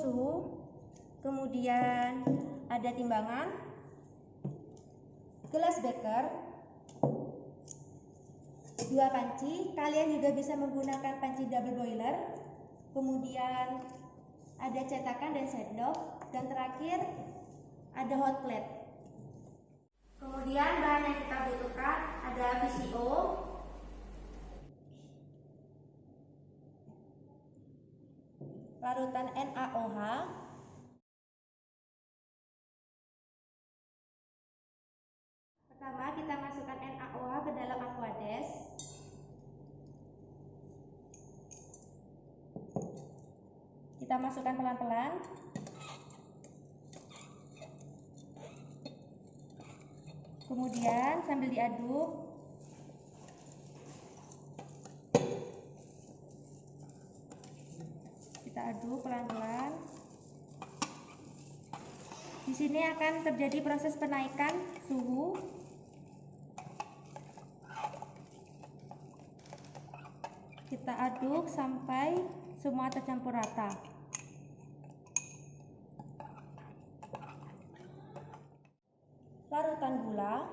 suhu, kemudian ada timbangan, gelas beker, 2 panci. Kalian juga bisa menggunakan panci double boiler, kemudian ada cetakan dan sendok, dan terakhir ada hot plate. Kemudian bahan yang kita butuhkan ada VCO, larutan NaOH, pertama kita masukkan NaOH ke dalam aquades. Kita masukkan pelan-pelan. Kemudian sambil diaduk, kita aduk pelan-pelan. Di sini akan terjadi proses penaikan suhu. Kita aduk sampai semua tercampur rata. Larutan gula,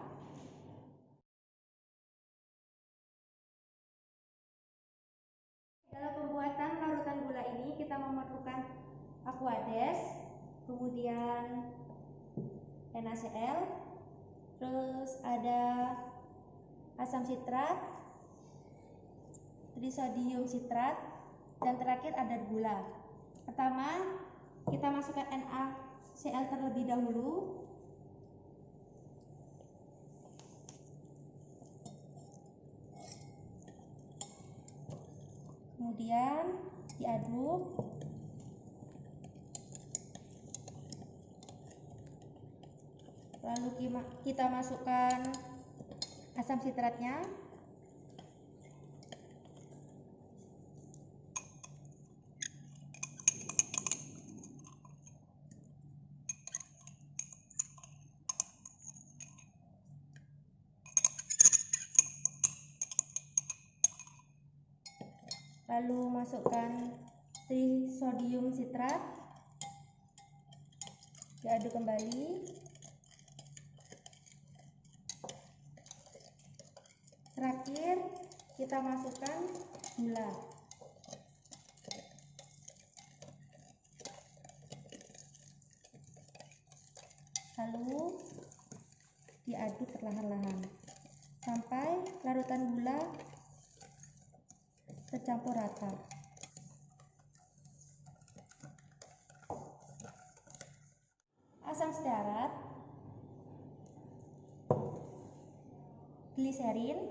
dalam pembuatan larutan gula ini kita memerlukan aquades, kemudian NaCl, terus ada asam sitrat, trisodium sitrat, dan terakhir ada gula. Pertama kita masukkan NaCl terlebih dahulu. Kemudian diaduk. Lalu kita masukkan asam sitratnya. Lalu masukkan trisodium sitrat, diaduk kembali. Terakhir kita masukkan gula. Lalu diaduk perlahan-lahan sampai larutan gula tercampur rata. Asam stearat, gliserin,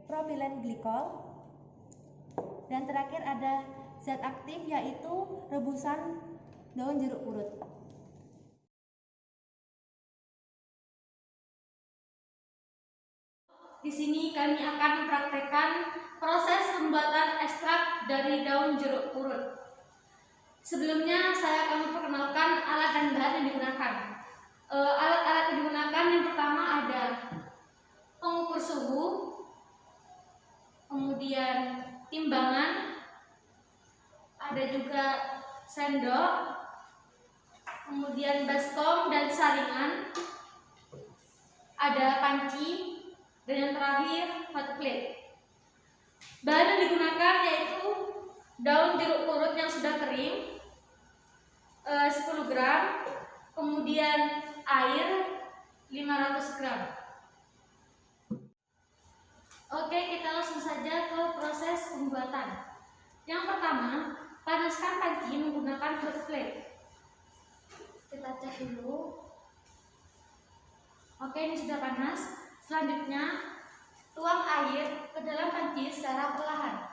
propilen glikol, dan terakhir ada zat aktif yaitu rebusan daun jeruk purut. Di sini kami akan mempraktekkan proses pembuatan ekstrak dari daun jeruk purut. Sebelumnya saya akan memperkenalkan alat dan bahan yang digunakan. Alat-alat yang digunakan yang pertama ada pengukur suhu, kemudian timbangan, ada juga sendok, kemudian baskom dan saringan, ada panci, dan yang terakhir hot plate. Bahan yang digunakan yaitu daun jeruk purut yang sudah kering 10 gram, kemudian air 500 gram. Oke, kita langsung saja ke proses pembuatan. Yang pertama, panaskan panci menggunakan hot plate. Kita cek dulu. Oke, ini sudah panas. Selanjutnya, tuang air ke dalam panci secara perlahan.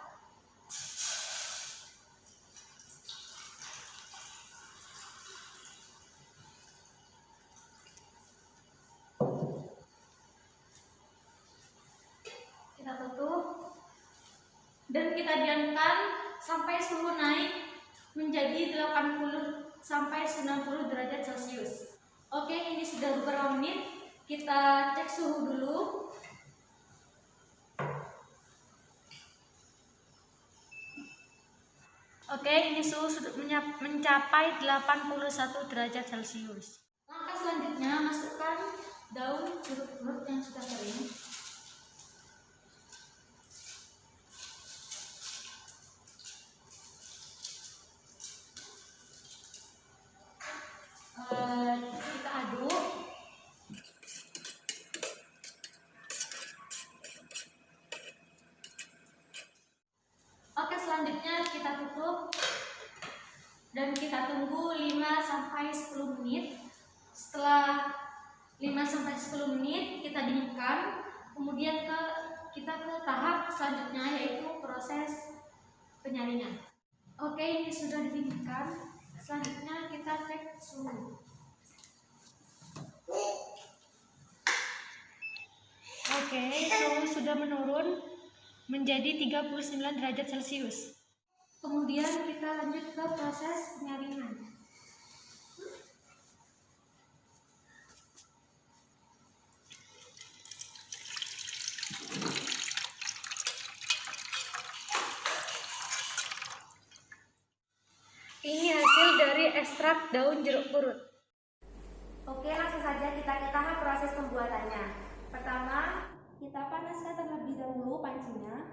Kita tutup dan kita diamkan sampai suhu naik menjadi 80 sampai 90 derajat Celcius. Oke, ini sudah beberapa menit. Kita cek suhu dulu. Oke, ini suhu sudah mencapai 81 derajat Celcius. Langkah selanjutnya, masukkan daun jeruk purut yang sudah kering. Kita aduk. Oke, selanjutnya kita tutup dan kita tunggu 5-10 menit. Setelah 5-10 menit kita dinginkan, kemudian kita ke tahap selanjutnya, yaitu proses penyaringan. Oke, ini sudah didinginkan. Selanjutnya kita cek suhu. Oke, suhu sudah menurun menjadi 39 derajat Celcius. Kemudian kita lanjut ke proses penyaringan. Ini hasil dari ekstrak daun jeruk purut. Oke, langsung saja kita ke tahap proses pembuatannya. Pertama, kita panaskan terlebih dahulu pancinya.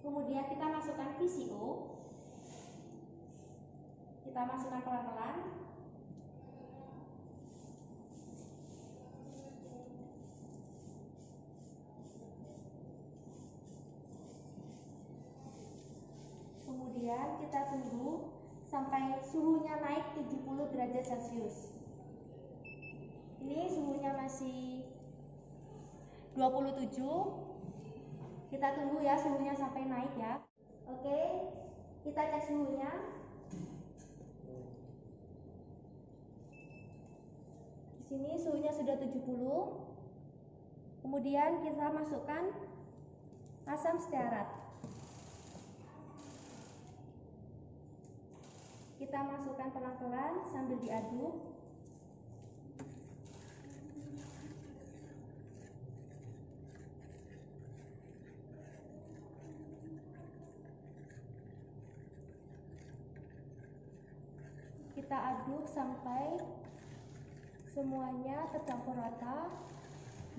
Kemudian kita masukkan VCO. Kita masukkan pelan-pelan. Kemudian kita tunggu sampai suhunya naik 70 derajat Celcius. Ini suhunya masih 27. Kita tunggu ya suhunya sampai naik ya. Oke, kita cek suhunya. Di sini suhunya sudah 70. Kemudian kita masukkan asam stearat. Kita masukkan pelan-pelan sambil diaduk. Kita aduk sampai semuanya tercampur rata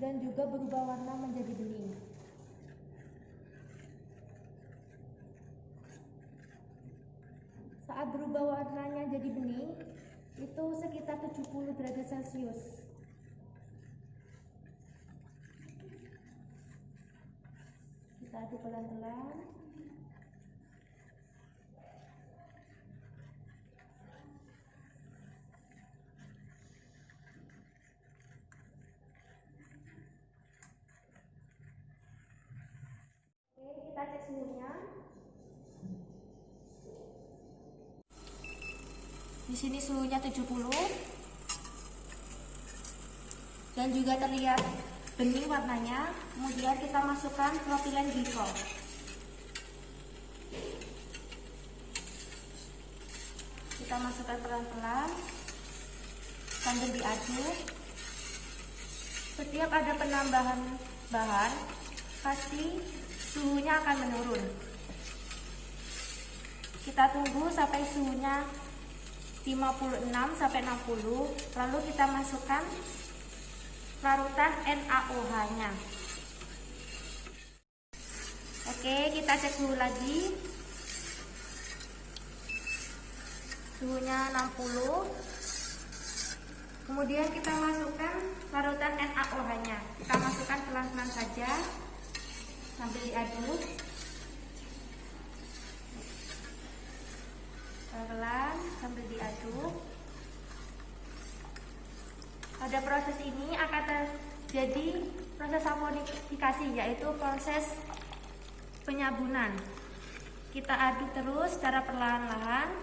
dan juga berubah warna menjadi bening. Saat berubah warnanya jadi bening, itu sekitar 70 derajat Celcius. Kita aduk pelan-pelan. Oke, kita cek suhunya. Di sini suhunya 70 dan juga terlihat bening warnanya. Kemudian kita masukkan propilen glikol. Kita masukkan pelan-pelan sambil diaduk. Setiap ada penambahan bahan, pasti suhunya akan menurun. Kita tunggu sampai suhunya 56 sampai 60, lalu kita masukkan larutan NaOH-nya. Oke, kita cek suhu lagi. Suhunya 60. Kemudian kita masukkan larutan NaOH-nya. Kita masukkan pelan-pelan saja sambil diaduk. Pelan-pelan sambil diaduk. Pada proses ini akan terjadi proses saponifikasi, yaitu proses penyabunan. Kita aduk terus secara perlahan-lahan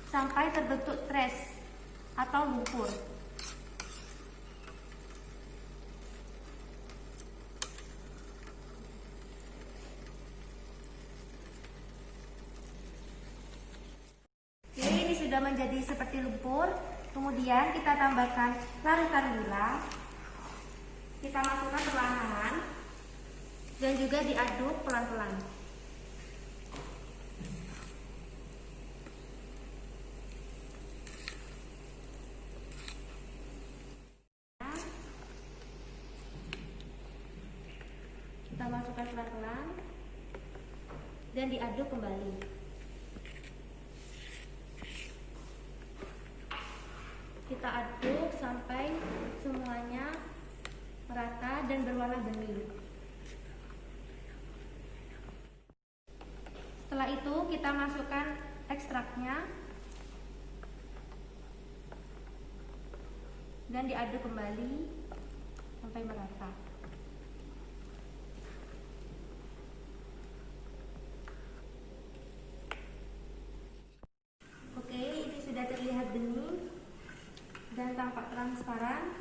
sampai terbentuk tres atau lumpur. Sudah menjadi seperti lumpur. Kemudian kita tambahkan larutan gula. Kita masukkan perlahan-lahan dan juga diaduk pelan-pelan. kita masukkan pelan-pelan dan diaduk kembali. Kita aduk sampai semuanya merata dan berwarna bening. Setelah itu kita masukkan ekstraknya dan diaduk kembali sampai merata. Oke, ini sudah terlihat bening dan tampak transparan.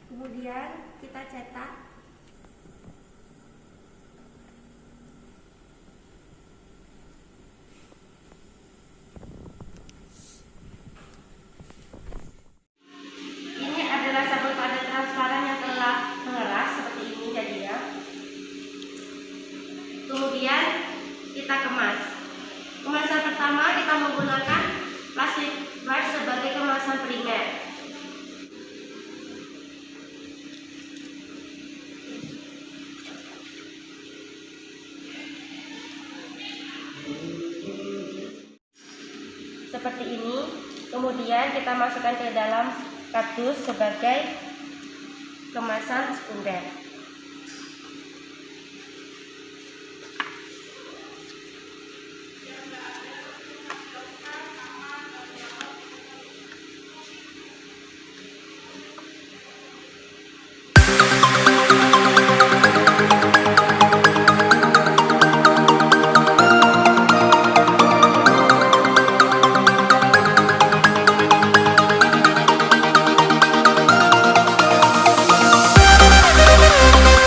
Kemudian kita cetak. Ini adalah sabun padat transparan yang telah mengeras seperti ini jadinya. Kemudian kita kemas. Kemasan pertama kita menggunakan plastik bag sebagai kemasan primer. Seperti ini. Kemudian kita masukkan ke dalam kardus sebagai kemasan sekunder.